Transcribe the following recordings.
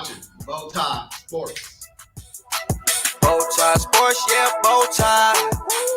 watching BowTie Sports. BowTie Sports, yeah, BowTie.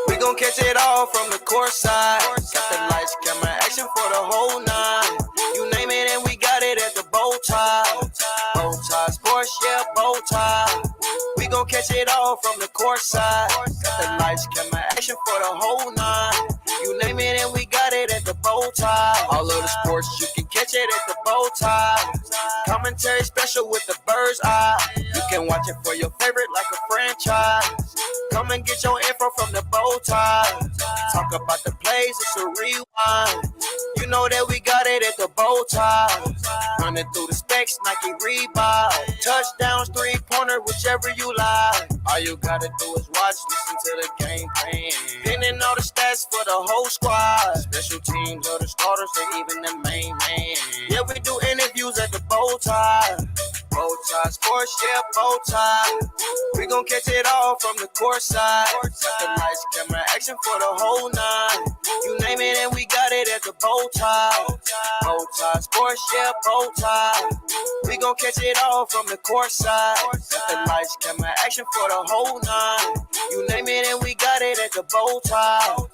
We gon' catch it all from the court side. Got the lights, camera, action for the whole nine. You name it and we got it at the BowTie. BowTie Sports, yeah, BowTie. We gon' catch it all from the court side. Got the lights, camera, action for the whole nine. You name it and we got it at the BowTie. All of the sports, you can catch it at the BowTie. Commentary special with the bird's eye. You can watch it for your favorite like a franchise. Come and get your info from the BowTie. Talk about the plays, it's a rewind. You know that we got it at the BowTie. Running through the specs, Nike Reebok. Touchdowns, three-pointer, whichever you like. All you gotta do is watch, listen to the game plan. Pinning all the stats for the whole squad. Special teams or the starters or even the main man. Yeah, we do interviews at the BowTie. BowTie Sports, yeah, BowTie. We gon' catch it all from the court side. Got the lights, camera, action for the whole nine. You name it and we got it at the BowTie. BowTie Sports, yeah, BowTie. We gon' catch it all from the court side. Got the lights, camera, action for the whole nine. You name it and we got it at the BowTie.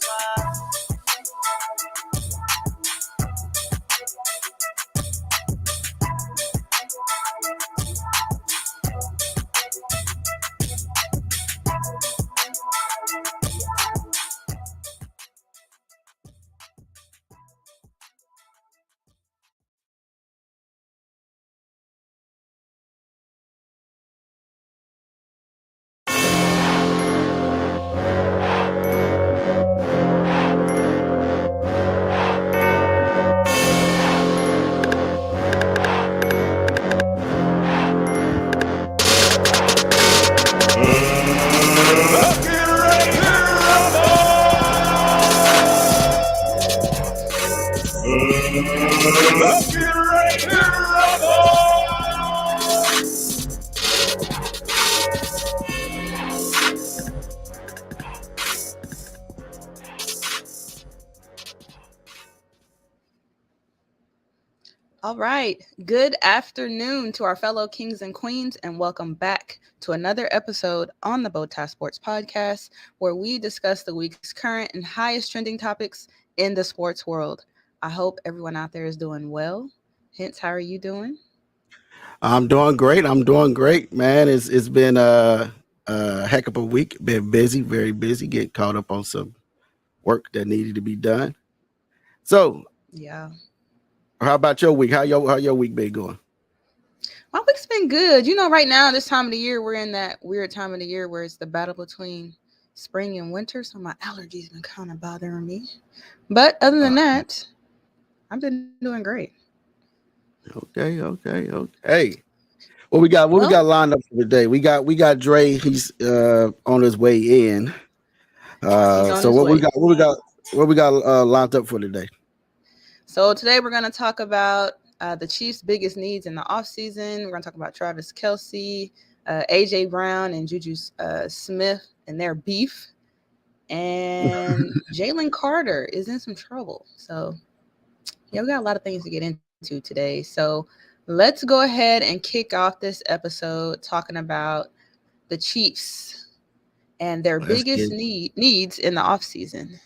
All right. Good afternoon to our fellow kings and queens, and welcome back to another episode on the BowTie Sports Podcast, where we discuss the week's current and highest trending topics in the sports world. I hope everyone out there is doing well. Hence, how are you doing? I'm doing great. Man. It's been a heck of a week. Been busy, very busy, getting caught up on some work that needed to be done. So, yeah. How about your week? How your week been going? My week's been good. You know, right now, this time of the year, we're in that weird time of the year where it's the battle between spring and winter. So my allergies been kind of bothering me. But other than that, I've been doing great. Okay. What we got lined up for today? We got Dre. He's on his way in. So what we got lined up for today? So today we're going to talk about the Chiefs' biggest needs in the offseason. We're going to talk about Travis Kelce, A.J. Brown, and Juju Smith and their beef. And Jalen Carter is in some trouble. So, yeah, we got a lot of things to get into today. So let's go ahead and kick off this episode talking about the Chiefs and their biggest needs in the offseason.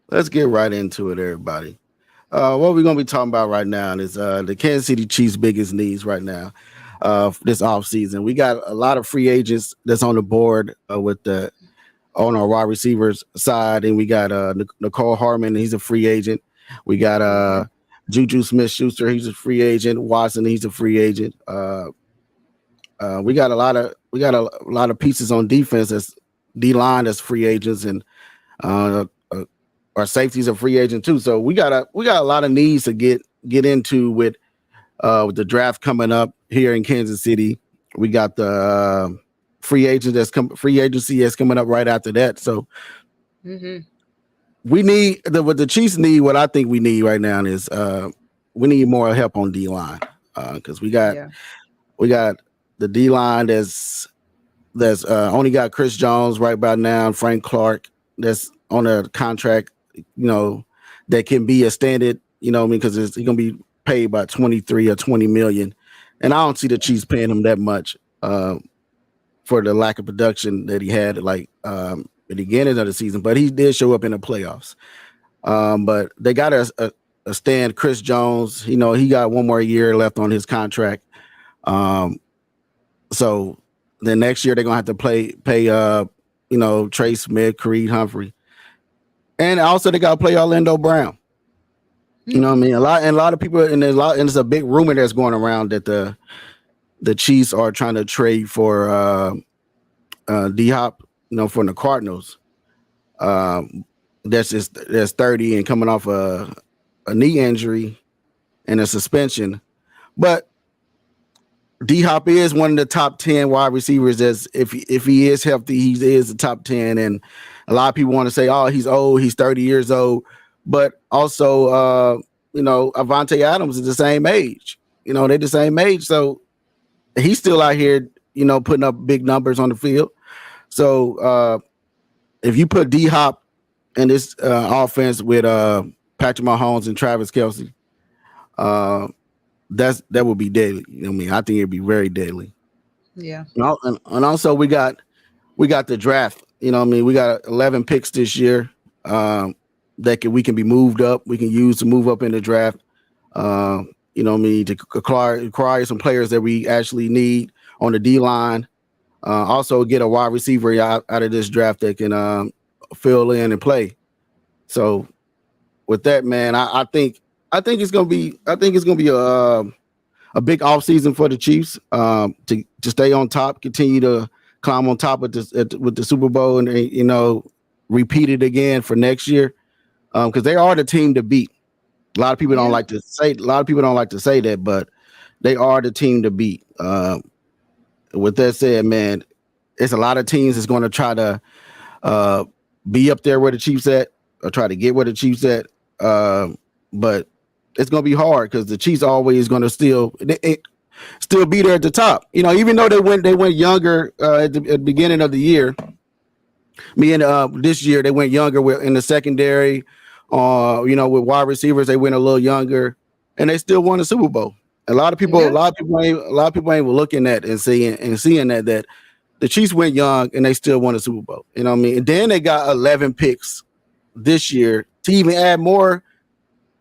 Let's get right into it, everybody. What we're going to be talking about right now is the Kansas City Chiefs' biggest needs right now this offseason. We got a lot of free agents that's on the board on our wide receivers side, and we got Nicole Harmon, he's a free agent. We got Juju Smith-Schuster, he's a free agent. Watson, he's a free agent. We got a lot of pieces on defense as D-line as free agents, and our safeties are free agent too. So we got a lot of needs to get into with the draft coming up here in Kansas City. We got the free agency that's coming up right after that. So we need what the Chiefs need. What I think we need right now is we need more help on D line because we got the D line that's only got Chris Jones right by now, and Frank Clark that's on a contract, that can be extended, because he's gonna be paid about 23 or 20 million and I don't see the Chiefs paying him that much for the lack of production that he had at the beginning of the season. But he did show up in the playoffs. But they got a stand Chris Jones. You know, he got one more year left on his contract. So then next year they're gonna have to pay Trey Smith, Creed Humphrey, and also they got to play Orlando Brown. You know what I mean? A lot of people, and there's a big rumor that's going around that the Chiefs are trying to trade for D Hop, from the Cardinals. That's 30 and coming off a knee injury and a suspension, but D Hop is one of the top 10 wide receivers. As if he is healthy, he is the top 10. And a lot of people want to say, "Oh, he's old. He's 30 years old." But also, Avante Adams is the same age. They're the same age, so he's still out here, putting up big numbers on the field. So if you put D Hop in this offense with Patrick Mahomes and Travis Kelce, that would be deadly. I think it'd be very deadly. Yeah. And also we got the draft. We got 11 picks this year that we can be moved up. We can use to move up in the draft. To acquire some players that we actually need on the D line. Also get a wide receiver out of this draft that can fill in and play. So with that, man, I think it's gonna be a big offseason for the Chiefs to stay on top, continue to climb on top with the Super Bowl, and repeat it again for next year because they are the team to beat. A lot of people don't like to say that, but they are the team to beat. With that said, man, it's a lot of teams that's going to try to be up there where the Chiefs at, or try to get where the Chiefs at. But it's going to be hard because the Chiefs always going to still be there at the top. Even though they went younger at the beginning of the year. This year they went younger in the secondary. With wide receivers, they went a little younger, and they still won the Super Bowl. A lot of people ain't looking at and seeing that the Chiefs went young and they still won the Super Bowl. You know what I mean? And then they got 11 picks this year to even add more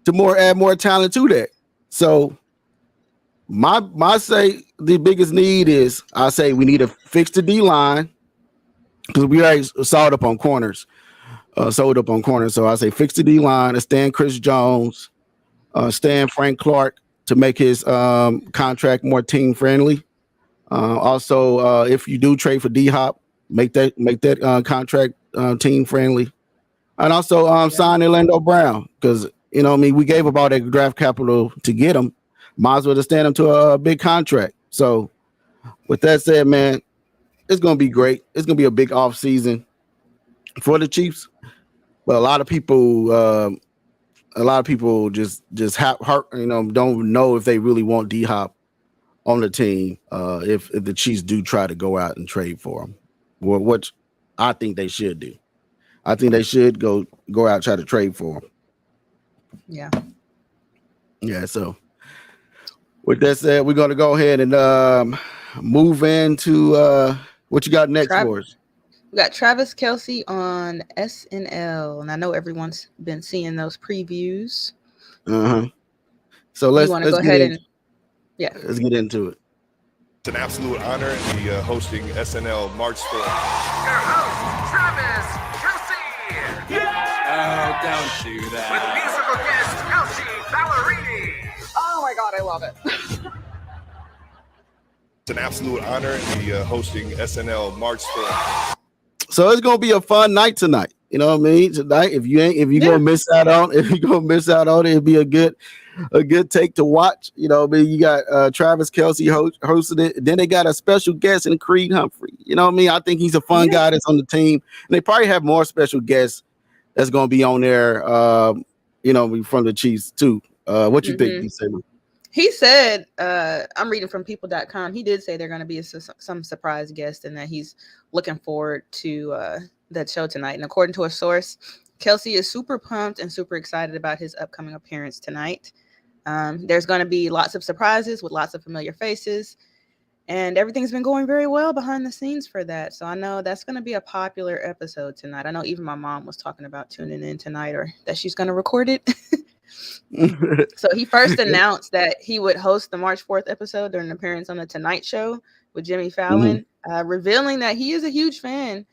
talent to that. So my say the biggest need is we need to fix the D line because we already sold up on corners. So I say fix the D line, stand Chris Jones, stand Frank Clark to make his contract more team friendly. Also, if you do trade for D Hop, make that contract team friendly, and also sign Orlando Brown because we gave up all that draft capital to get him. Might as well just stand him to a big contract. So, with that said, man, it's gonna be great. It's gonna be a big off season for the Chiefs. But a lot of people just don't know if they really want D Hop on the team. If the Chiefs do try to go out and trade for him, which I think they should do. I think they should go out and try to trade for him. Yeah. Yeah. So with that said, we're gonna go ahead and move into what you got next for us. We got Travis Kelce on SNL, and I know everyone's been seeing those previews. So let's go ahead and let's get into it. It's an absolute honor to be hosting SNL March 4th. Your host, Travis Kelce. Yeah! Oh, don't do that. With musical guest Kelce Ballerini. Oh my God, I love it. It's an absolute honor to be hosting SNL March 4th. So it's gonna be a fun night tonight. You know what I mean? Tonight, if you're gonna miss out on it, it'll be a good take to watch. You know what I mean? You got Travis Kelce hosting it. Then they got a special guest in Creed Humphrey. You know what I mean? I think he's a fun guy that's on the team. And they probably have more special guests that's gonna be on there. From the Chiefs too. What you think, D-Saber? He said, I'm reading from people.com. He did say they're going to be some surprise guest and that he's looking forward to that show tonight. And according to a source, Kelce is super pumped and super excited about his upcoming appearance tonight. There's going to be lots of surprises with lots of familiar faces. And everything's been going very well behind the scenes for that. So I know that's going to be a popular episode tonight. I know even my mom was talking about tuning in tonight, or that she's going to record it. So he first announced that he would host the March 4th episode during an appearance on The Tonight Show with Jimmy Fallon, revealing that he is a huge fan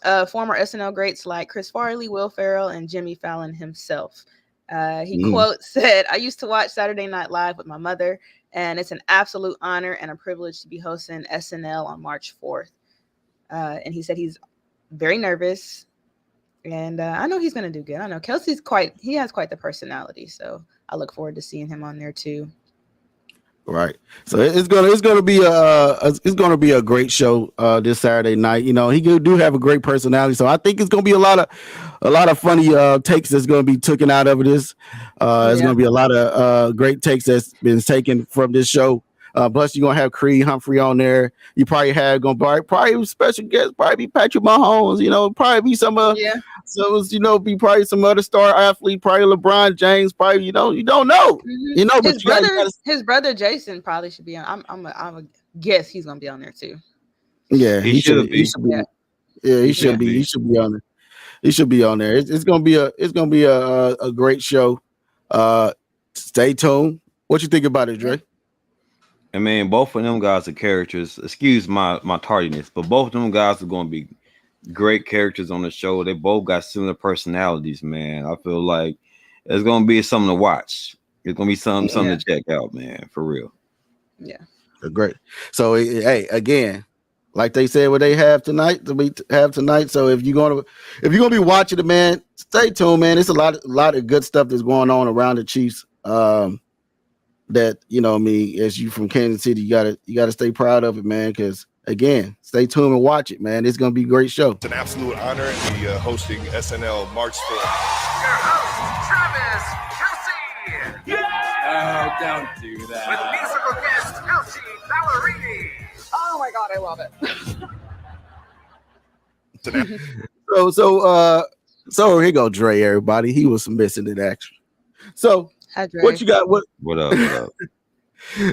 of former SNL greats like Chris Farley, Will Ferrell, and Jimmy Fallon himself. He quote said, "I used to watch Saturday Night Live with my mother, and it's an absolute honor and a privilege to be hosting SNL on March 4th. And he said he's very nervous. And I know he's going to do good. I know Kelsey's he has quite the personality. So I look forward to seeing him on there too. Right. So it's gonna be a great show this Saturday night. You know, he do have a great personality, so I think it's gonna be a lot of funny takes that's gonna be taken out of this. There's gonna be a lot of great takes that's been taken from this show. Plus, you're gonna have Creed Humphrey on there. You probably have probably special guests, probably be Patrick Mahomes. You know, probably be some be probably some other star athlete, probably LeBron James. Probably you don't know. You know, his brother Jason probably should be on. I'm a guess he's gonna be on there too. Yeah, he should be. Yeah, he should be. He should be on there. He should be on there. It's gonna be a great show. Stay tuned. What you think about it, Dre? I mean, both of them guys are characters. Excuse my tardiness, but both of them guys are going to be great characters on the show. They both got similar personalities, man. I feel like it's going to be something to watch. It's going to be something to check out, man, for real. Yeah. Great. So, hey, again, like they said, what they have tonight. So if you're gonna be watching it, man, stay tuned, man. It's a lot of good stuff that's going on around the Chiefs. That as you from Kansas City, you gotta stay proud of it, man. Because again, stay tuned and watch it, man. It's gonna be a great show. It's an absolute honor to be hosting SNL March 4th. Your host, Travis Kelsey. Oh, don't do that. With musical guest, Kelsey Ballerini. Oh my God, I love it. So here go Dre, everybody. He was missing in action. So hi, Dre. What you got? What up?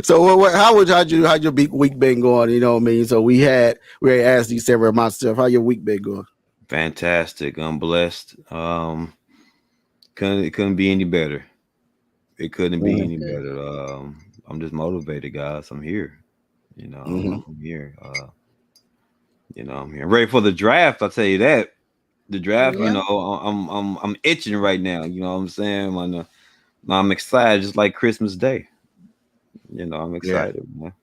So how's your week been going? You know what I mean? So we had asked December and myself, how your week been going? Fantastic. I'm blessed. It couldn't be any better. It couldn't be any better. I'm just motivated, guys. I'm here. I'm here. I'm here. Ready for the draft. I'll tell you that. The draft, I'm itching right now. You know what I'm saying? I'm excited, just like Christmas Day. I'm excited, man.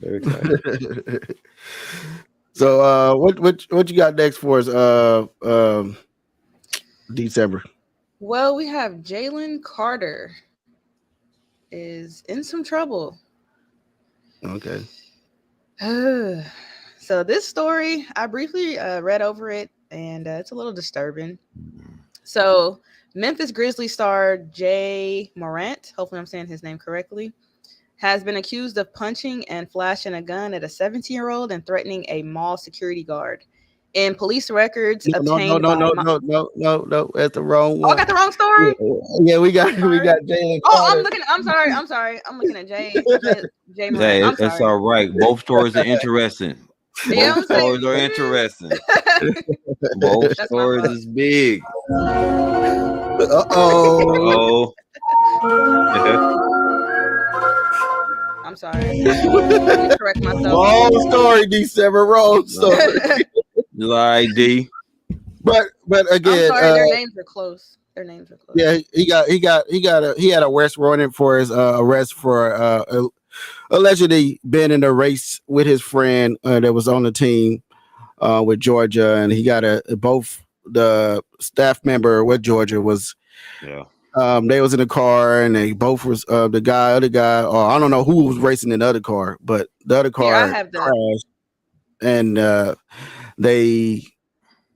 Very excited. So, what you got next for us? December. Well, we have Jalen Carter is in some trouble. Okay. So this story, I briefly read over it, and it's a little disturbing. So Memphis Grizzlies star Jay Morant, hopefully I'm saying his name correctly, has been accused of punching and flashing a gun at a 17-year-old and threatening a mall security guard. In police records obtained No, that's the wrong one. Oh, I got the wrong story? Yeah, we got Jalen Carter. I'm sorry. I'm looking at Jay Morant. Hey, it's all right. Both stories are interesting. Both stories are interesting. Both stories is big. Uh-oh. I'm sorry. Let me correct myself. Wrong story, December. Wrong story. July D. But again, I'm sorry, their names are close. Yeah, he had a arrest warrant for his arrest for allegedly being in a race with his friend that was on the team with Georgia, and he got both the staff member with Georgia was they was in a car, and they both was the other guy, or I don't know who was racing in the other car, but the other car crashed, and they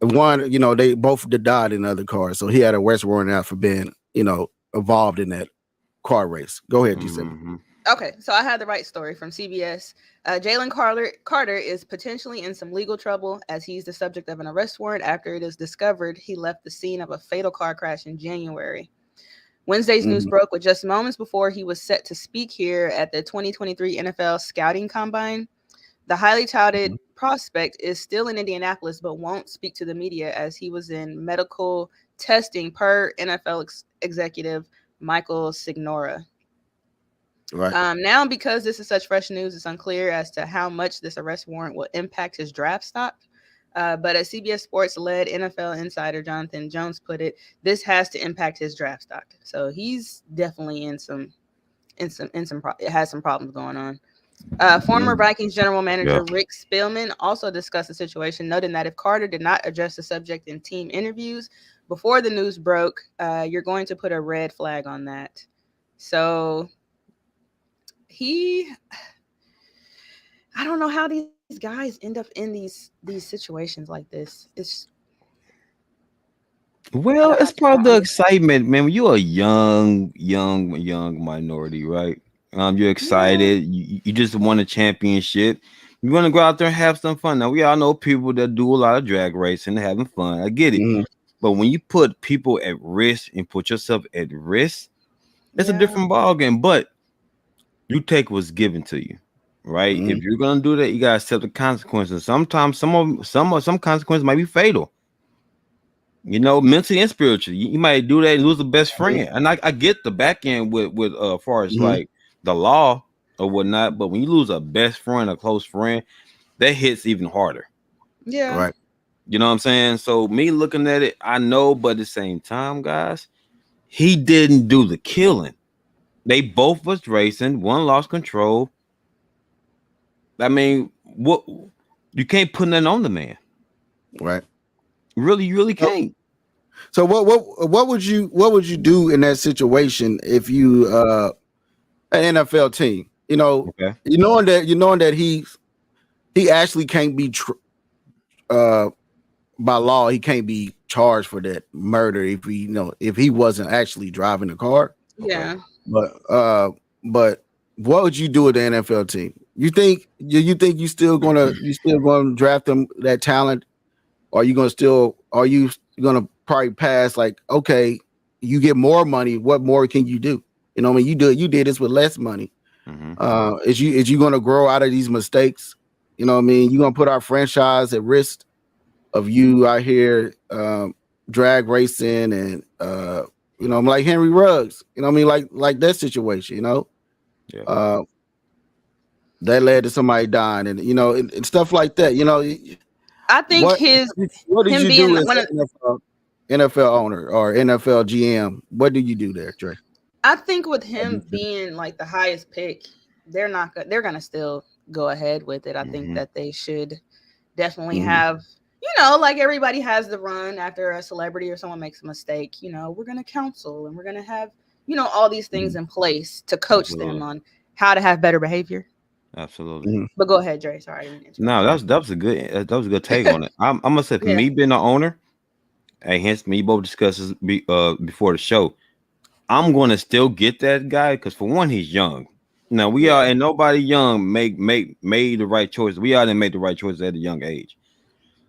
both died in the other car, so he had a arrest warrant out for being involved in that car race. Go ahead, December. Okay, so I had the right story from CBS. Jalen Carter is potentially in some legal trouble as he's the subject of an arrest warrant after it is discovered he left the scene of a fatal car crash in January. Wednesday's news broke with just moments before he was set to speak here at the 2023 NFL Scouting Combine. The highly touted prospect is still in Indianapolis, but won't speak to the media as he was in medical testing, per NFL executive Michael Signora. Right. Now, because this is such fresh news, it's unclear as to how much this arrest warrant will impact his draft stock. But as CBS Sports led NFL insider Jonathan Jones put it, this has to impact his draft stock. So he's definitely has some problems going on. Former Vikings general manager Rick Spielman also discussed the situation, noting that if Carter did not address the subject in team interviews before the news broke, you're going to put a red flag on that. So I don't know how these guys end up in these situations like this. It's part of the excitement, man. When you're a young minority, right? You're excited. You just won a championship. You want to go out there and have some fun. Now we all know people that do a lot of drag racing and having fun. I get it, but when you put people at risk and put yourself at risk, it's a different ballgame. But you take what's given to you, right? If you're gonna do that, you gotta accept the consequences. Sometimes some consequences might be fatal. You know, mentally and spiritually, you might do that and lose a best friend. And I get the back end with far as like the law or whatnot, but when you lose a best friend, a close friend, that hits even harder. Yeah. Right. You know what I'm saying? So me looking at it, I know, but at the same time, guys, he didn't do the killing. They both was racing. One lost control. I mean, what you can't put nothing on the man. Right. Really, you really can't. So what would you do in that situation if you an NFL team, you know, knowing that he actually can't be by law, he can't be charged for that murder if he wasn't actually driving the car. Yeah. But what would you do with the NFL team? You think you still gonna draft them, that talent? Or are you gonna probably pass, like, okay, you get more money, what more can you do? You know what I mean? You did this with less money. Is you gonna grow out of these mistakes? You know what I mean? You're gonna put our franchise at risk of you out here drag racing and like Henry Ruggs, you know what I mean? Like that situation, you know? That led to somebody dying and stuff like that, you know. I think what did you do as NFL owner or NFL GM? What do you do there, Trey? I think with him being like the highest pick, they're gonna still go ahead with it. I think that they should definitely have, like everybody has the run after a celebrity or someone makes a mistake. We're gonna counsel and we're gonna have all these things in place to coach them on how to have better behavior. Absolutely. But go ahead, Dre. Sorry. No, that was a good take on it. I'm gonna say for me being the owner, and hence me both discusses before the show, I'm gonna still get that guy because for one, he's young. Now we are, and nobody young made the right choice. We all didn't make the right choice at a young age.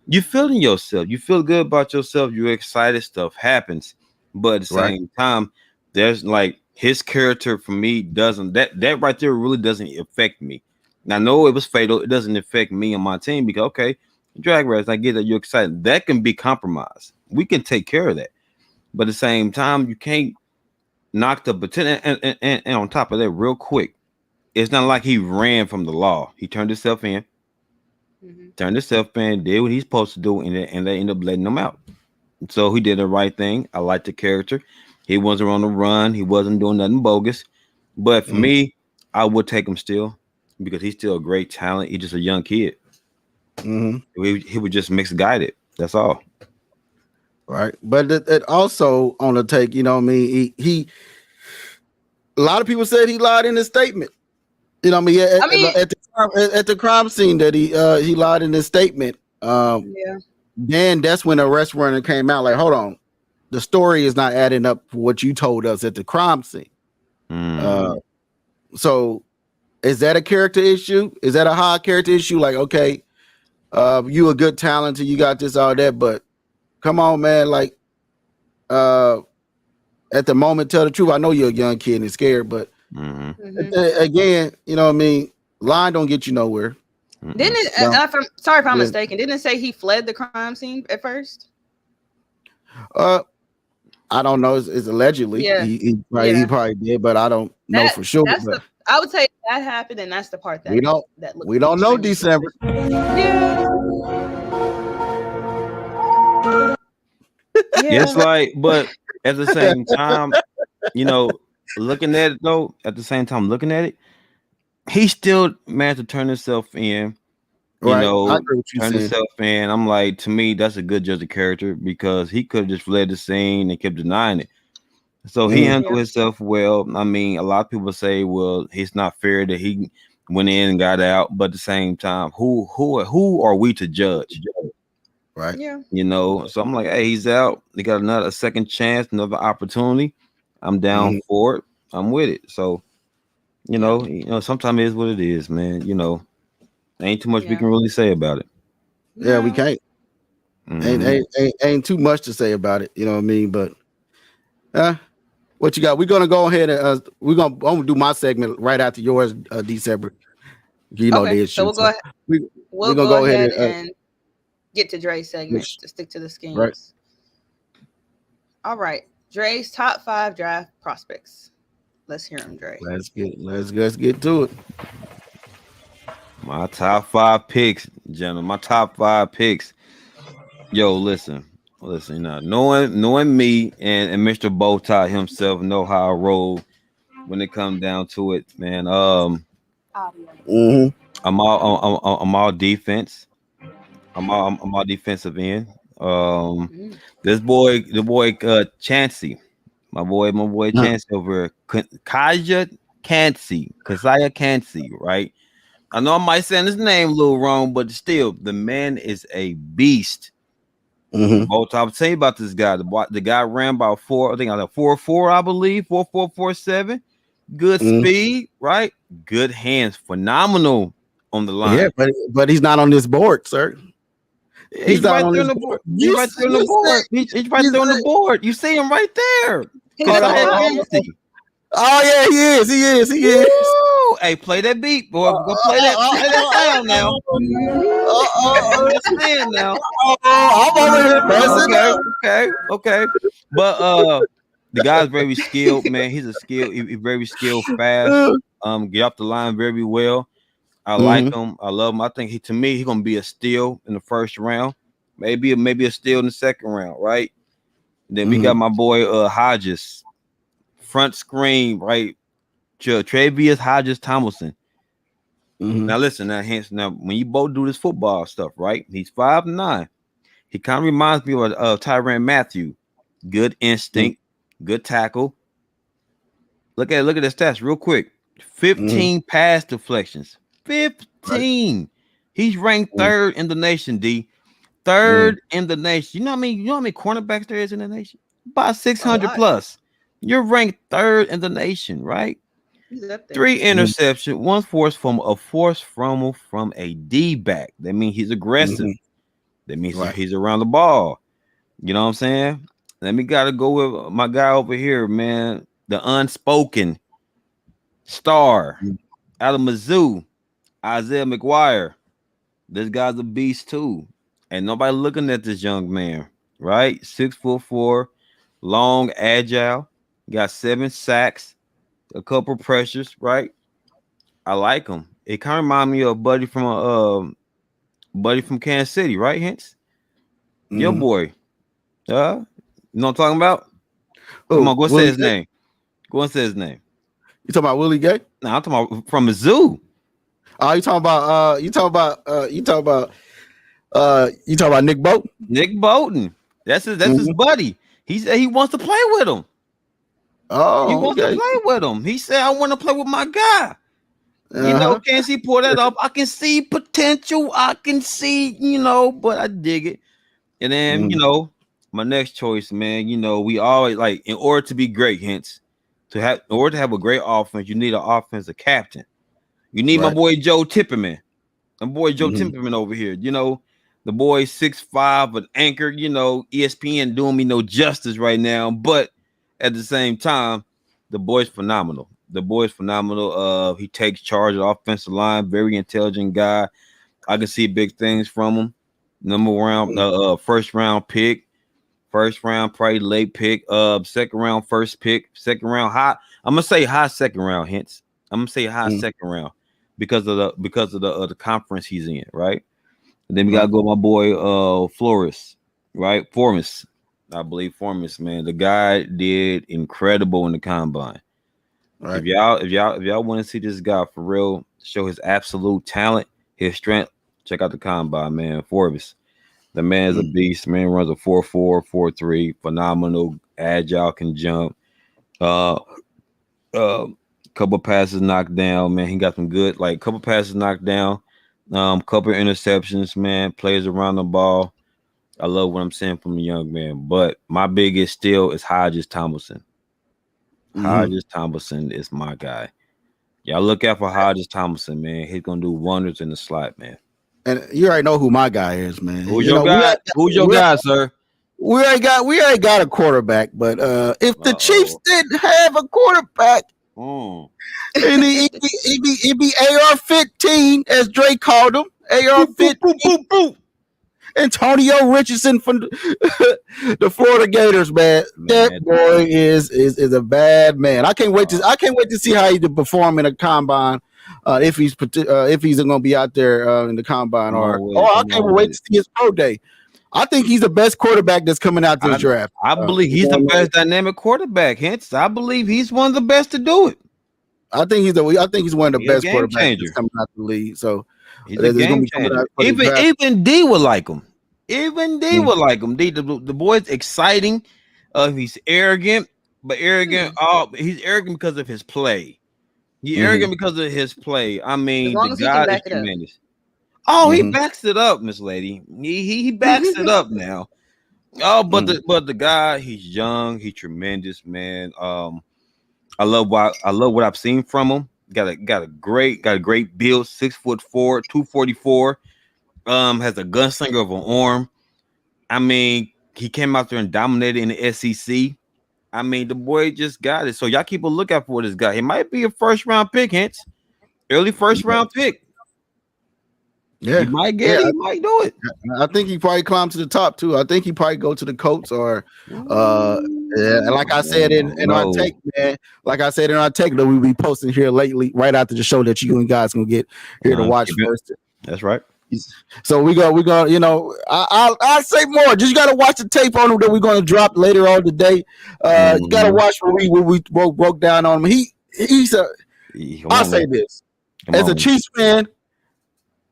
You feeling yourself, you feel good about yourself, you're excited, stuff happens, but at the same time, there's like his character for me doesn't that right there really doesn't affect me. Now, I know it was fatal. It doesn't affect me and my team because, okay, drag race, I get that you're excited. That can be compromised. We can take care of that. But at the same time, you can't knock the potential. And on top of that, real quick, it's not like he ran from the law. He turned himself in, did what he's supposed to do, and they end up letting him out. So he did the right thing. I like the character. He wasn't on the run. He wasn't doing nothing bogus. But for me, I would take him still, because he's still a great talent. He's just a young kid. He was just misguided. That's all. Right. But it also on the take, you know what I mean? He a lot of people said he lied in his statement. You know what I mean? At the crime scene that he lied in his statement. Then that's when the arrest warrant came out. Like, hold on. The story is not adding up for what you told us at the crime scene. So is that a character issue? Is that a high character issue? Like, okay, you a good talent, you got this, all that, but come on, man. Like, at the moment, tell the truth. I know you're a young kid and scared, but again, you know what I mean. Line don't get you nowhere. Didn't it? Sorry if I'm mistaken. Didn't it say he fled the crime scene at first? I don't know. It's allegedly. Yeah. He probably did, but I don't know for sure. I would say that happened, and that's the part that we don't know December. Yeah. It's like, but at the same time, you know, looking at it though, he still managed to turn himself in. You know, I agree with you turn saying. himself in. I'm like, to me, that's a good judge of character because he could have just fled the scene and kept denying it. So he handled himself well. I mean, a lot of people say, well, it's not fair that he went in and got out, but at the same time, who are we to judge? Right. Yeah. You know, so I'm like, hey, he's out. They got a second chance, another opportunity. I'm down for it. I'm with it. So, you know, sometimes it is what it is, man. You know, ain't too much we can really say about it. Yeah, we can't. Ain't too much to say about it. You know what I mean? But what you got? We're gonna go ahead and I'm gonna do my segment right after yours, December. You know, so we'll go ahead. We'll go ahead and get to Dre's segment to stick to the schemes. Right. All right, Dre's top 5 draft prospects. Let's hear them, Dre. Let's get to it. My top 5 picks, gentlemen. My top 5 picks. Yo, listen. You know, knowing me and Mr. BowTie himself know how I roll when it comes down to it, man. I'm all defense. I'm all defensive end. The boy Chancey, my boy Chancey over Kaya Chancey, right? I know I might say his name a little wrong, but still, the man is a beast. Both I'll tell you about this guy. The guy ran about 4.4, I believe, 4.447. Good speed, right? Good hands, phenomenal on the line. Yeah, but he's not on this board, sir. He's right there on the board. He's right there on the board. He's right there on the board. You see him right there. Oh yeah, he is. Woo! Hey, play that beat, boy. Go play that sound now. Understand now. I'm over here. Okay. But the guy's very skilled, man. He's very skilled, fast. Get off the line very well. I like him. I love him. I think he's gonna be a steal in the first round. Maybe a steal in the second round, right? Then we got my boy Hodges. Front screen, right? Travius Hodges Tomlinson. Now listen, now when you both do this football stuff, right? He's 5'9". He kind of reminds me of Tyrann Mathieu. Good instinct, good tackle. Look at the stats real quick. 15 pass deflections. 15. He's ranked 3rd in the nation, D. 3rd in the nation. You know how many cornerbacks there is in the nation? About 600 plus. You're ranked 3rd in the nation, right? 3 interceptions, 1 forced fumble from a D-back. That means he's aggressive. That means he's around the ball. You know what I'm saying? Let me gotta go with my guy over here, man. The unspoken star out of Mizzou, Isaiah McGuire. This guy's a beast too. Ain't nobody looking at this young man, right? 6'4", long, agile. Got 7 sacks, a couple pressures, right? I like him. It kind of reminds me of a buddy from Kansas City, right? Hence, your boy. You know what I'm talking about? Come on, go say his name. Go and say his name. You talking about Willie Gay? No, I'm talking about from Mizzou. Oh, you talking about Nick Bolton? Nick Bolton. That's his buddy. He said he wants to play with him. Oh, he wants to play with him. He said, I want to play with my guy. You know, can't see pull that up. I can see potential. I can see, but I dig it. And then, my next choice, man, we always like in order to be great, in order to have a great offense, you need an offensive captain. You need my boy Joe Tipperman. My boy Joe Tipperman over here. The boy 6'5", an anchor, ESPN doing me no justice right now. But at the same time, the boy's phenomenal. He takes charge of the offensive line. Very intelligent guy. I can see big things from him. First round pick. First round, probably late pick. Second round, first pick. Second round, high. I'm gonna say high second round. Hence, I'm gonna say high second round because of the conference he's in, right? And then we gotta go my boy Flores, right? Formis, I believe Formis, man. The guy did incredible in the combine. Right. If y'all want to see this guy for real, show his absolute talent, his strength, check out the combine, man. Formis. The man is a beast, man. Runs a 4.4, 4.3, phenomenal, agile, can jump. Couple passes knocked down, man. He got some good, couple passes knocked down, couple interceptions, man. Plays around the ball. I love what I'm saying from the young man. But my biggest still is Hodges Tomlinson. Hodges Tomlinson is my guy. Y'all look out for Hodges Tomlinson, man. He's gonna do wonders in the slot, man. And you already know who my guy is, man. Who's your guy? Who's your guy, sir? We ain't got a quarterback, but if the Chiefs didn't have a quarterback, and it'd be AR-15, as Drake called him, AR-15. Antonio Richardson from the Florida Gators, man. That boy is a bad man. I can't wait to see how he perform in a combine. If he's going to be out there in the combine, I can't wait to see his pro day. I think he's the best quarterback that's coming out this draft. I believe he's the best dynamic quarterback. Hence, I believe he's one of the best to do it. I think he's one of the best quarterbacks that's coming out the league. So he's a game changer. Even D would like him. The boy's exciting. He's arrogant, but he's arrogant because of his play. He's arrogant because of his play. I mean, the guy is tremendous. He backs it up, Miss Lady. He backs it up now. But the guy, he's young, he's tremendous, man. I love what I've seen from him. Got a great build, 6'4", 244. Has a gunslinger of an arm. I mean, he came out there and dominated in the SEC. I mean, the boy just got it. So y'all keep a lookout for this guy. He might be a first round pick, hence early first round pick. Yeah, he might get it. He might do it. I think he probably climbed to the top too. I think he probably go to the Colts or like I said in our take, man. Like I said in our take that we be posting here lately, right after the show that you and guys gonna get here to watch first. That's right. So we go. You know, I'll say more. Just got to watch the tape on him that we're going to drop later on today. You got to watch what we broke down on him. I'll say this as a Chiefs fan.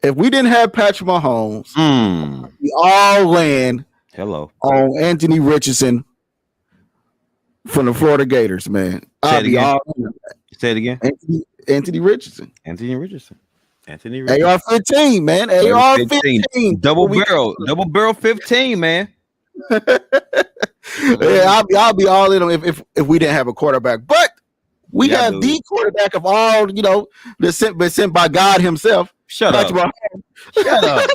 If we didn't have Patrick Mahomes, we all land on Anthony Richardson from the Florida Gators, man. I'll be all in. Say it again. Anthony Richardson. AR-15, man. AR-15. Double barrel 15, man. Yeah, I'll be all in on if we didn't have a quarterback. But we have the quarterback of all, you know, that's sent by God himself. Shut up. Shut up.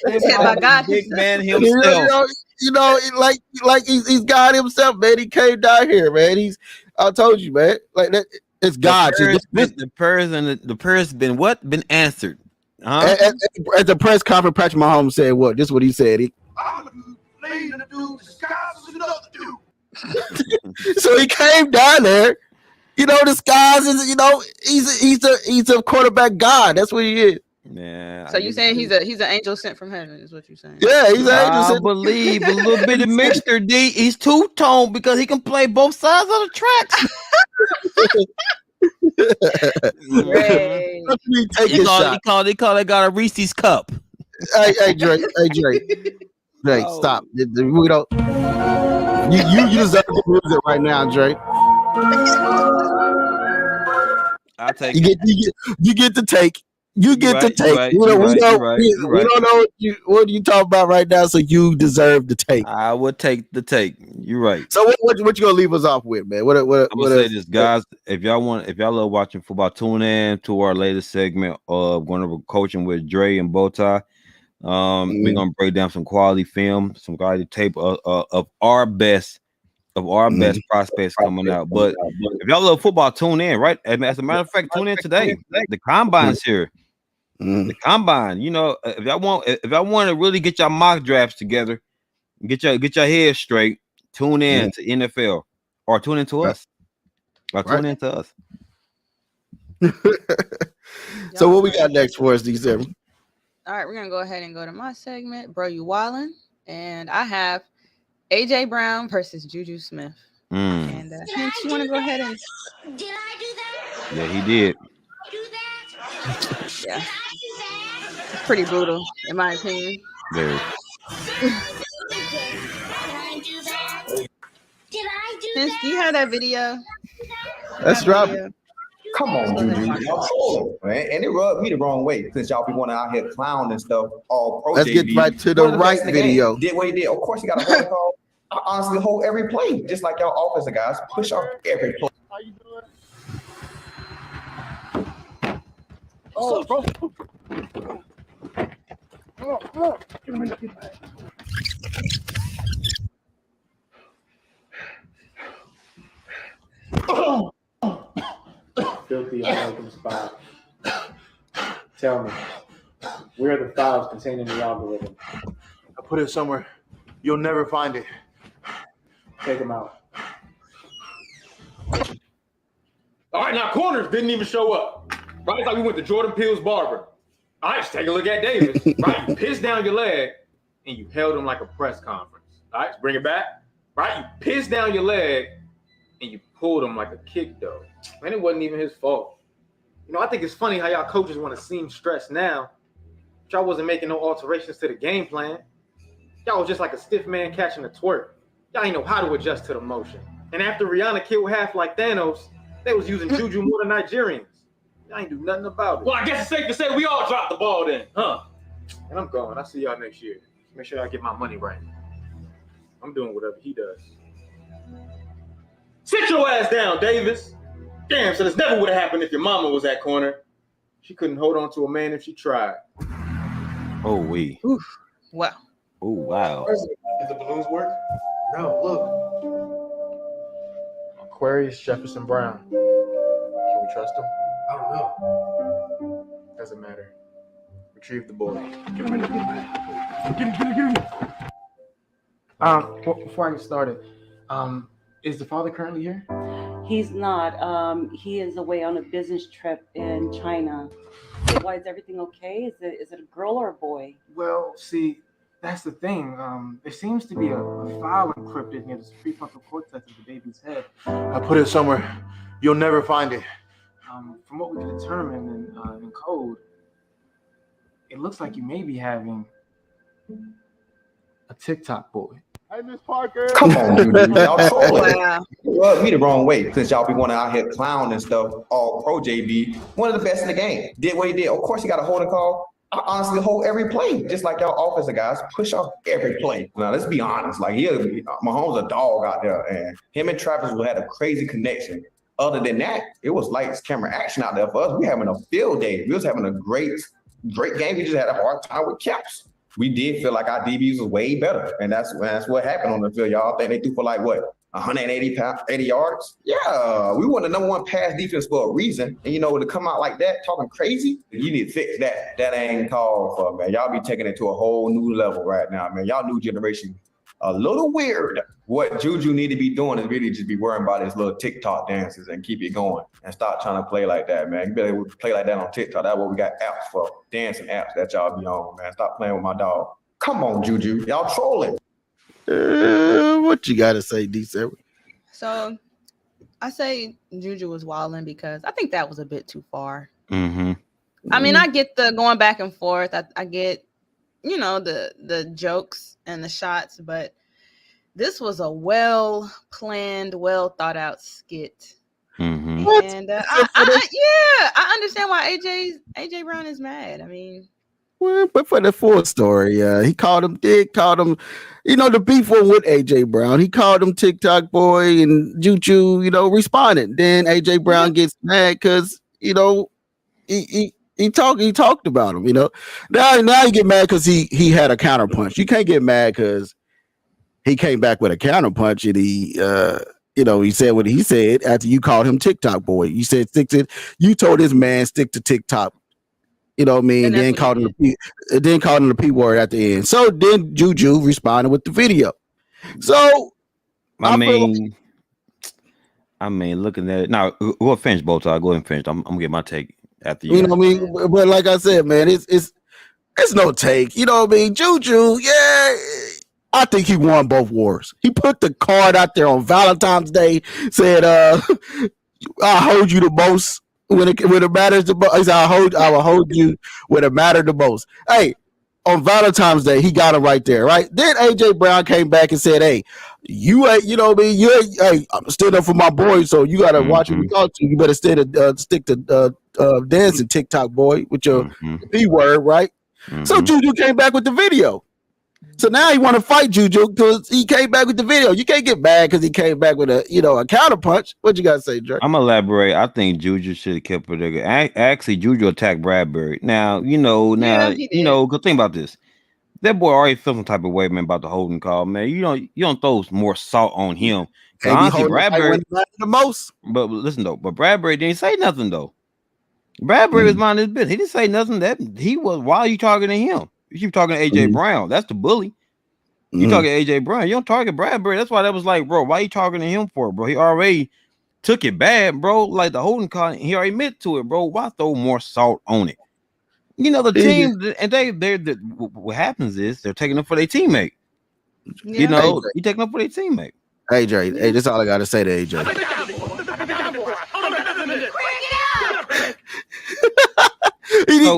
Sent by God big man himself. You know, like he's God himself, man. He came down here, man. I told you, man. Like that. It's God. The prayer's been what? Been answered. At the press conference, Patrick Mahomes said what? This is what he said. So he came down there, you know, disguised, you know, he's a quarterback God. That's what he is. Yeah. So you saying he's an angel sent from heaven is what you're saying? Yeah, he's an angel sent. I believe a little bit of mixture. D. He's two-tone because he can play both sides of the tracks. They call that guy a Reese's cup. Hey Drake, stop. We don't. You deserve to lose it right now, Drake. I'll take you get to take. You get to take. We don't know what you talk about right now, so you deserve to take. I would take the take. You're right. So what you gonna leave us off with, man? I'm gonna say this, guys. If y'all love watching football, tune in to our latest segment of going over coaching with Dre and BowTie. We're gonna break down some quality film, some quality tape of our best prospects coming out. But if y'all love football, tune in, right? As a matter of fact, tune in today. The combine's here. The combine, if y'all want to really get your mock drafts together, get your head straight, tune in to NFL or tune into us. Or tune into us. So what we got next for us, D7? All right, we're gonna go ahead and go to my segment, Bro You Wildin', and I have AJ Brown versus Juju Smith. And Hinch, you want to go ahead and? Did I do that? Yeah, he did. Do that? Yeah, it's pretty brutal in my opinion. Very. Did I do that? Did I do Hinch, that? do you have that video? Let's drop. Come on, Juju. Y'all trolling, man. And it rubbed me the wrong way since y'all be wanting out here clowning and stuff. All pro. Let's JV. get right to the right video. Did what he did. Of course, he got a hold call. I honestly hold every play, just like y'all offensive guys push off every play. How you doing? Oh, bro. Come on. Get him in the back. Filthy American spy. Tell me, where are the files containing the algorithm? I put it somewhere. You'll never find it. Take them out. All right, now corners didn't even show up. Right? It's like we went to Jordan Peele's barber. All right, let's take a look at Davis. Right? You pissed down your leg and you held him like a press conference. All right, let's bring it back. Right? You pissed down your leg and you pulled him like a kick though. Man, it wasn't even his fault. I think it's funny how y'all coaches want to seem stressed now. Y'all wasn't making no alterations to the game plan. Y'all was just like a stiff man catching a twerk. Y'all ain't know how to adjust to the motion. And after Rihanna killed half like Thanos, they was using Juju more than Nigerians. Y'all ain't do nothing about it. Well, I guess it's safe to say we all dropped the ball then, huh? And I'm going. I'll see y'all next year. Make sure I get my money right. I'm doing whatever he does. Sit your ass down, Davis. Damn, so this never would have happened if your mama was at corner. She couldn't hold on to a man if she tried. Oh, we. Oof. Wow. Oh, wow. Did the balloons work? No, look. Aquarius Jefferson Brown. Can we trust him? I don't know. Doesn't matter. Retrieve the boy. Get him in the back. Get him. Before I get started, is the father currently here? He's not. He is away on a business trip in China. Why, is everything okay? Is it a girl or a boy? Well, see, that's the thing. There seems to be a file encrypted near the prefrontal cortex of the baby's head. I put it somewhere. You'll never find it. From what we can determine in code, it looks like you may be having a TikTok boy. Hey, Miss Parker. Come on, Juju. Y'all trolling. Wow. It rubbed me the wrong way since y'all be wanting out here clowning and stuff. All pro JB, one of the best in the game. Did what he did. Of course, he got a holding call. I honestly hold every play, just like y'all offensive guys push off every play. Now, let's be honest. Like, Mahomes a dog out there, and him and Travis will had a crazy connection. Other than that, it was lights, camera, action out there for us. We having a field day. We was having a great game. We just had a hard time with caps. We did feel like our DBs was way better, and that's what happened on the field. Y'all think they threw for like what, 180 yards? Yeah, we won the number one pass defense for a reason. And to come out like that, talking crazy, you need to fix that. That ain't called for, man. Y'all be taking it to a whole new level right now, man. Y'all new generation, a little weird. What Juju need to be doing is really just be worrying about his little TikTok dances and keep it going and stop trying to play like that, man. You better play like that on TikTok. That's what we got apps for, dancing apps that y'all be on, man. Stop playing with my dog. Come on, Juju. Y'all trolling. What you got to say, D7? So I say Juju was wilding because I think that was a bit too far. Mm-hmm. I mean, I get the going back and forth. I get, the jokes and the shots, but this was a well-planned, well-thought-out skit. Mm-hmm. And I understand why AJ Brown is mad. I mean, well, but for the full story, he called him, the beef one with AJ Brown. He called him TikTok boy, and Juju, responded. Then AJ Brown gets mad because, he He talked about him. Now you get mad because he had a counter punch. You can't get mad because he came back with a counter punch and he said what he said after you called him TikTok boy. You said you told this man stick to TikTok. You know what I mean? Then called him the P word at the end. So then Juju responded with the video. So I mean, looking at it now, we'll finish BowTie. Go ahead and finish. I'm gonna get my take after you. You know what I mean? But like I said, man, it's no take. You know what I mean? Juju, yeah, I think he won both wars. He put the card out there on Valentine's Day, said, "I hold you the most when it matters the most." He said, I will hold you when it matters the most. Hey, on Valentine's Day, he got it right there, right? Then AJ Brown came back and said, "Hey, you ain't, you know what I mean? Hey, I'm still up for my boy, so you gotta watch what you talk to. You better stick to dancing TikTok boy with your P word, right?" So Juju came back with the video. So now he want to fight Juju because he came back with the video. You can't get mad because he came back with a counter punch. What you gotta say, Dre? I'm gonna elaborate. I think Juju should have kept it. Actually, Juju attacked Bradbury. Now, go think about this. That boy already felt some type of way, man, about the holding call, man. You don't throw more salt on him. Honestly, Bradbury the most. But listen though, but Bradbury didn't say nothing though. Bradbury was minding his business. He didn't say nothing. That he was. Why are you talking to him? You keep talking to AJ Brown. That's the bully. You talking to AJ Brown. You don't target Bradbury. That's why that was like, bro, why you talking to him for, bro? He already took it bad, bro. Like the holding call, he already admit to it, bro. Why throw more salt on it? The team, and what happens is they're taking up for their teammate. Yeah. You taking up for their teammate. AJ, hey, that's all I gotta say to AJ.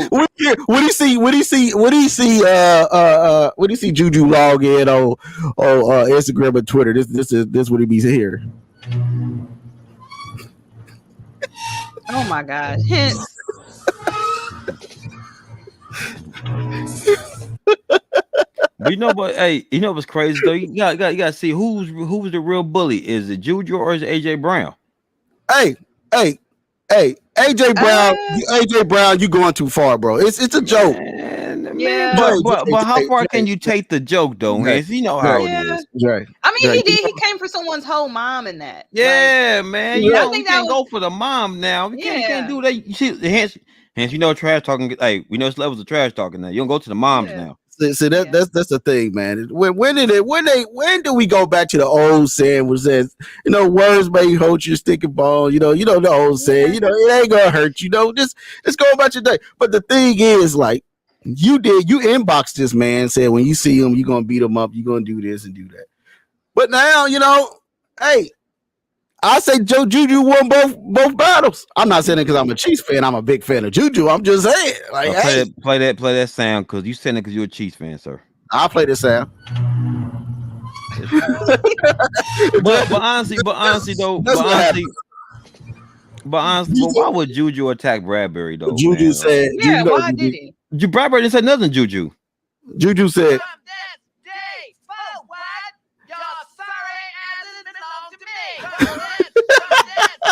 What do you see Juju log in on Instagram and Twitter? This what he be here. Oh my gosh. Hints. But hey, what's crazy though? You gotta see who's the real bully. Is it Juju or is it AJ Brown? Hey, AJ Brown, you going too far, bro. It's a joke. Yeah, but how far can you take the joke though? You know how it is. Right. I mean, he did. He came for someone's whole mom in that. Yeah, man. You can't go for the mom now. You can't do that. You see, hence, trash talking. Hey, we know it's levels of trash talking now. You don't go to the moms now. So that's the thing, man. When do we go back to the old saying which says, words may hold your sticky bone, the old saying, it ain't gonna hurt you, just go about your day. But the thing is, like, you inboxed this man, said when you see him, you're gonna beat him up, you're gonna do this and do that. But now, hey, I say Juju won both battles. I'm not saying it because I'm a Chiefs fan. I'm a big fan of Juju. I'm just saying, like, play that sound because you saying it because you're a Chiefs fan, sir. I'll play this sound. but honestly, why would Juju attack Bradbury though? Juju said, why did he? Bradbury didn't say nothing. Juju said.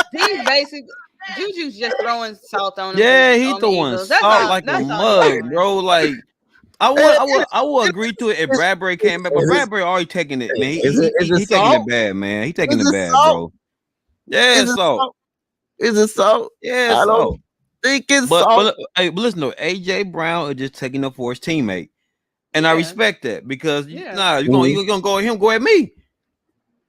He's basically Juju's just throwing salt on him. Yeah, he's throwing salt like a mug, bro. Like I would agree to it if Bradbury came back, but Bradbury already taking it, man. He's taking it bad, man. He taking it bad, bro. Yeah, it's salt. Is it salt? Yeah, I don't think it's salt. But listen, though, AJ Brown is just taking up for his teammate, and I respect that because you're gonna go at him, go at me.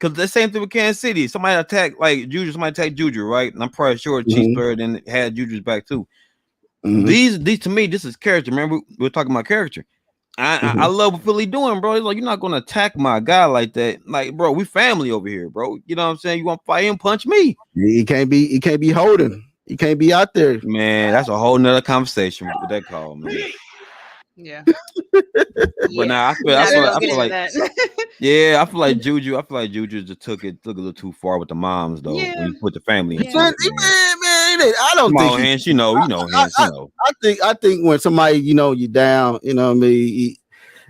Because the same thing with Kansas City. Somebody attacked Juju, right? And I'm probably sure Chiefs player then had Juju's back too. These to me, this is character. Remember, we're talking about character. I love what Philly doing, bro. He's like, you're not gonna attack my guy like that. Like, bro, we family over here, bro. You know what I'm saying? You want to fight him, punch me. He can't be holding. He can't be out there. Man, that's a whole nother conversation with that call, man. Yeah. But now I feel like yeah, I feel like Juju just took it a little too far with the moms though. When you put the family in. Man, I don't think Hands, you know. I think when somebody, you down, you know what I mean,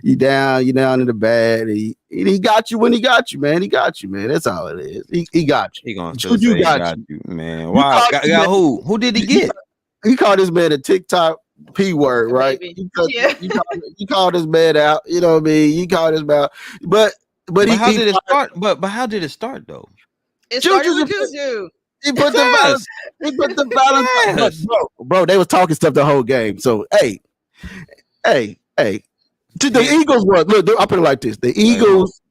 you down in the bad. He got you when he got you, man. He got you, man. That's all it is. He got you. He gonna Juju got you, man. Why? Got who? Who did he get? he called this man a TikTok P word, right? You called this man out. You know what I mean? You called this man out. But how did it start? But how did it start though? It started with Juju. He put the balance. He put the balance. Bro, they was talking stuff the whole game. So hey. The Eagles were look. I'll put it like this: the Eagles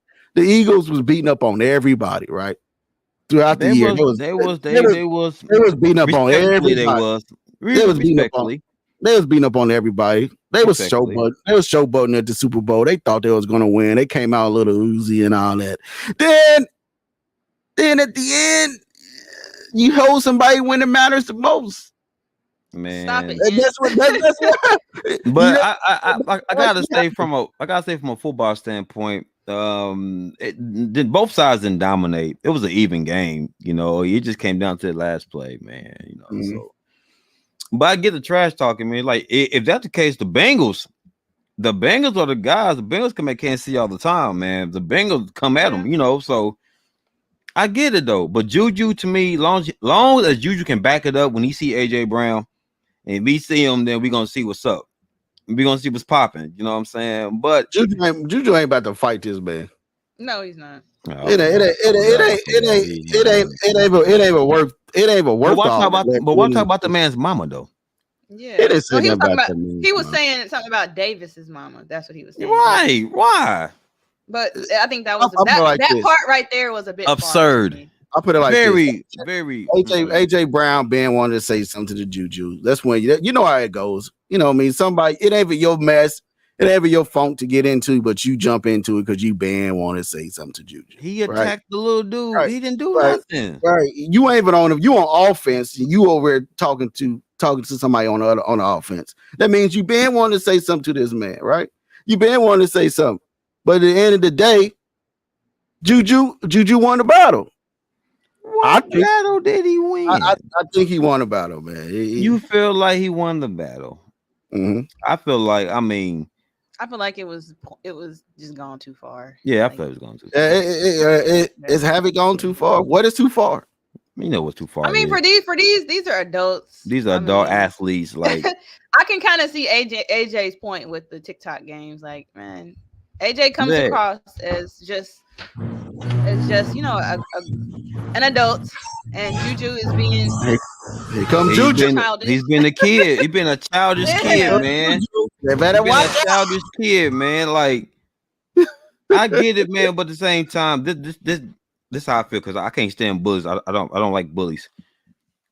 was beating up on everybody, right? Throughout the year, they was beating up on everybody. They was beating up on everybody. They was showboating at the Super Bowl. They thought they was going to win. They came out a little oozy and all that. Then at the end, you hold somebody when it matters the most. Man, stop it. But I gotta say from a football standpoint, both sides didn't dominate. It was an even game, you know. It just came down to the last play, man. You know, so. But I get the trash talking, man. Like if that's the case, the Bengals are the guys. The Bengals come at Kansas City all the time, man. The Bengals come at them, you know. So I get it though. But Juju, to me, long as Juju can back it up when he see AJ Brown. And if we see him, then we're gonna see what's up. We're gonna see what's popping. You know what I'm saying? But Juju ain't about to fight this man. No, he's not. It ain't a worth. But why talk about the man's mama though? Yeah, he was saying something about Davis's mama. That's what he was saying. Right? Why? But I think that was that part right there was a bit absurd. I'll put it like very. AJ Brown being wanted to say something to the Juju. That's when you know how it goes. You know what I mean? Somebody, it ain't your mess, it ain't your funk to get into, but you jump into it because you want to say something to Juju. He attacked the little dude. Right. He didn't do nothing. Right. You ain't even on him. You on offense. And you over there talking to somebody on the offense. That means you been wanting to say something to this man, right? You been wanting to say something. But at the end of the day, Juju won the battle. What battle did he win? I think he won a battle, man. You feel like he won the battle? Mm-hmm. I feel like it was just gone too far. Yeah, I feel it was gone too far. Have it gone too far? What is too far? You know what's too far? I mean, for these are adults. These are adult athletes. Like I can kind of see AJ's point with the TikTok games. Like, man, AJ comes across as just you know an adult, and Juju is being here comes Juju. He's been a kid. He's been a childish kid, man. They better watch a childish kid, man. Like I get it, man, but at the same time, this how I feel because I can't stand bullies. I don't like bullies.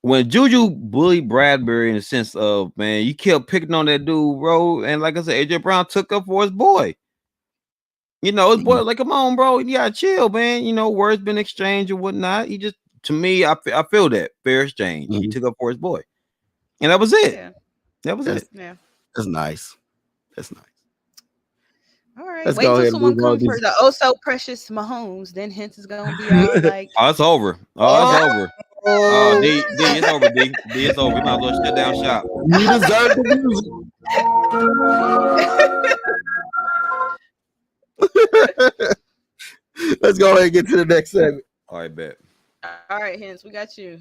When Juju bullied Bradbury in the sense of, man, you kept picking on that dude, bro, and like I said, AJ Brown took up for his boy. You know, his boy, like, come on, bro. You gotta chill, man. You know, words been exchanged and whatnot. He just, to me, I feel that fair exchange. He took up for his boy, and that was it. Yeah. That was it. Yeah, that's nice. That's nice. All right, wait till someone comes for the so precious Mahomes. Then Hence is gonna be all like, "Oh, it's over. It's over. Oh, D, it's over. D, it's over. You might as well shut down shop. You deserve the music." Let's go ahead and get to the next segment. All right, bet. All right, Hence, we got you.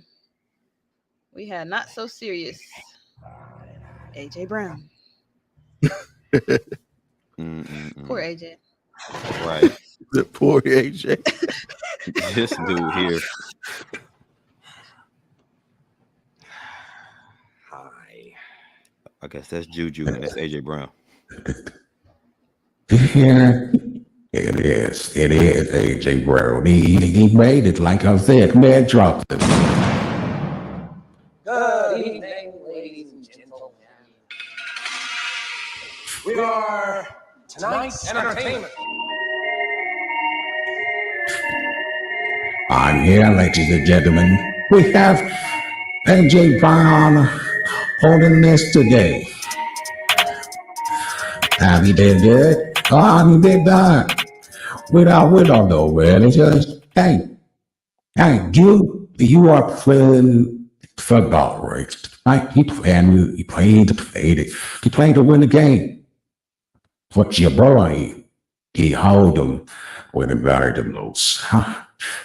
We had not so serious AJ Brown. Poor AJ. Right. The poor AJ. This dude here. Hi. I guess that's Juju and that's AJ Brown. Yeah, it is AJ Brown. He made it, like I said, man, dropped it. Good evening, ladies and gentlemen. We are tonight's entertainment. I'm here, ladies and gentlemen. We have AJ Brown holding this today. He did good. He did that. We don't know, man. It's just, hey, you are playing football, right? Like he played to win the game. What's your boy? He hold him when it mattered the most.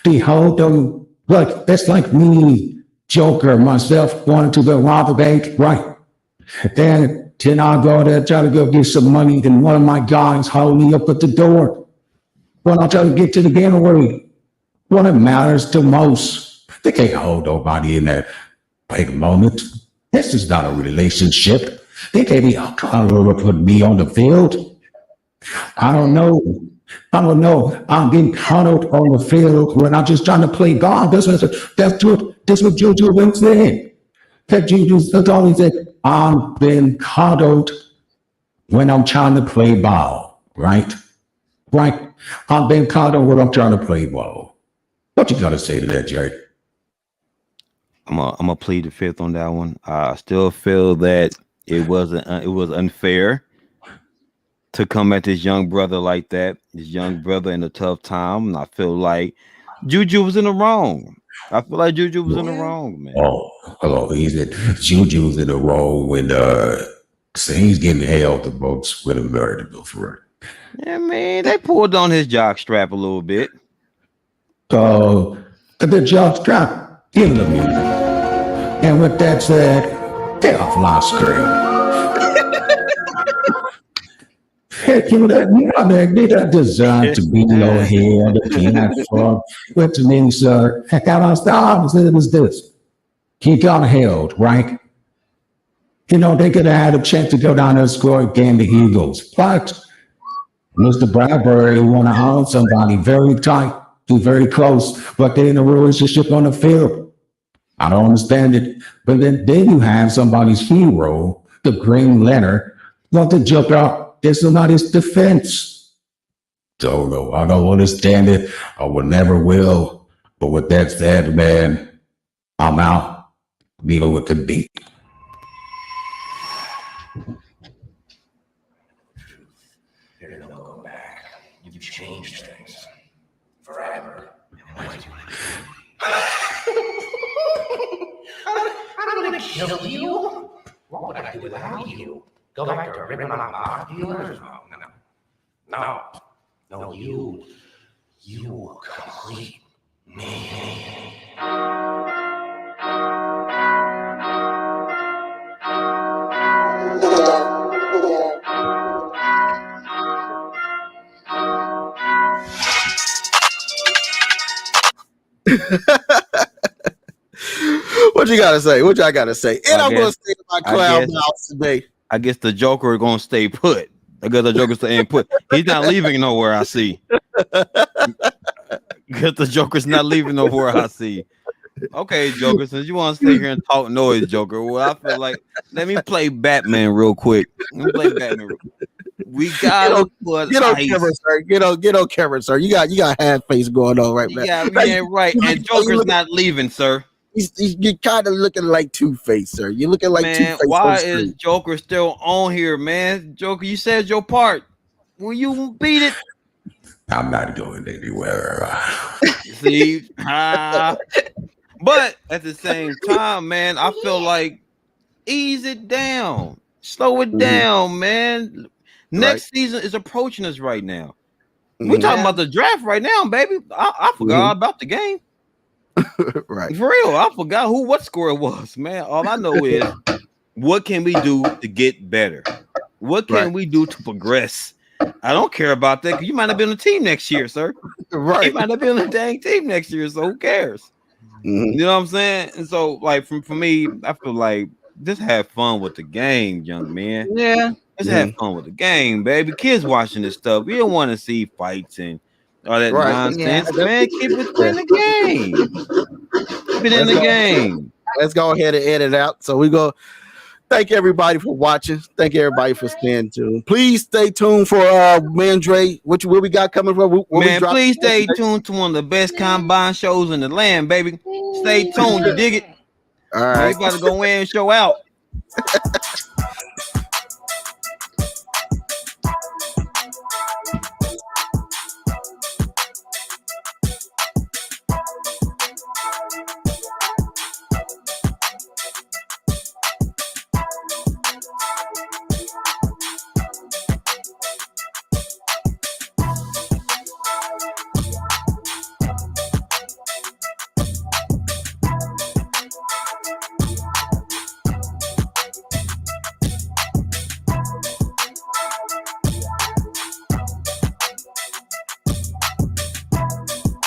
He hold him. Look, that's like me Joker, myself, wanted to go rob the bank, right? Then I go there, try to go get some money, then one of my guys hold me up at the door. When I try to get to the getaway, what it matters to most, they can't hold nobody in that big moment. This is not a relationship. They can't be trying to put me on the field. I don't know. I'm being coddled on the field when I'm just trying to play God. That's what Juju been saying. That Juju's always said, I'm being coddled when I'm trying to play ball. Right? Right? I'm being coddled when I'm trying to play ball. What you gotta say to that, Jerry? I'm gonna plead the fifth on that one. I still feel that it was unfair to come at this young brother like that. This young brother in a tough time, and I feel like Juju was in the wrong. I feel like Juju was in the wrong, man. Oh, hello. Juju's in the wrong when so he's getting held the most with a murder bill for it. Yeah, man, they pulled on his jock strap a little bit. So the jock strap, give the music. And with that said, get off my screen. Heck, you they don't deserve to be low here, the platform. What to me, sir? Heck, I don't stop. It was this. He got held, right? You know, they could have had a chance to go down there and score again, the Eagles. But Mr. Bradbury want to hold somebody very tight, very close, but they're in a relationship on the field. I don't understand it. But then you have somebody's hero, the Green Lantern, want to jump out. This is not his defense. Don't know. I don't understand it. I will never will. But with that said, man, I'm out. Deal with the beat. There's no going back. You've changed things forever. I'm gonna kill you. What would I do without you? Go back to ripping off art dealers? No, you complete me. What you gotta say? What y'all gotta say? And I'm gonna say my clown mouse today. I guess the Joker is gonna stay put. I guess the Joker's staying put. He's not leaving nowhere, I see. Because the Joker's not leaving nowhere, I see. Okay, Joker, since you want to stay here and talk noise, Joker, well, I feel like let me play Batman real quick. Let me play Batman real quick. We gotta get on camera, sir. Get on camera, sir. You got half face going on right now. Yeah, right. And Joker's not leaving, sir. You're kind of looking like Two-Face, sir. You're looking like Two-Face. Why is Joker still on here, man? Joker, you said your part. Will you beat it? I'm not going anywhere. See, but at the same time, man, I feel like ease it down, slow it down, man. Next season is approaching us right now. We're talking about the draft right now, baby. I forgot about the game. Right. For real, I forgot what score it was, man. All I know is what can we do to get better? What can we do to progress? I don't care about that because you might not be on the team next year, sir. Right. You might not be on the dang team next year, so who cares? You know what I'm saying? And so, like, for me, I feel like just have fun with the game, young man. Yeah. Just have fun with the game, baby. Kids watching this stuff. We don't want to see fights and all that nonsense, man. Keep it in the game. Keep it in the game. Let's go ahead and edit out. So we go. Thank everybody for watching. Thank everybody for staying tuned. Please stay tuned for Mandre. What we got coming from? Please stay tuned to one of the best combine shows in the land, baby. Stay tuned. You dig it? All right. We got to go in and show out.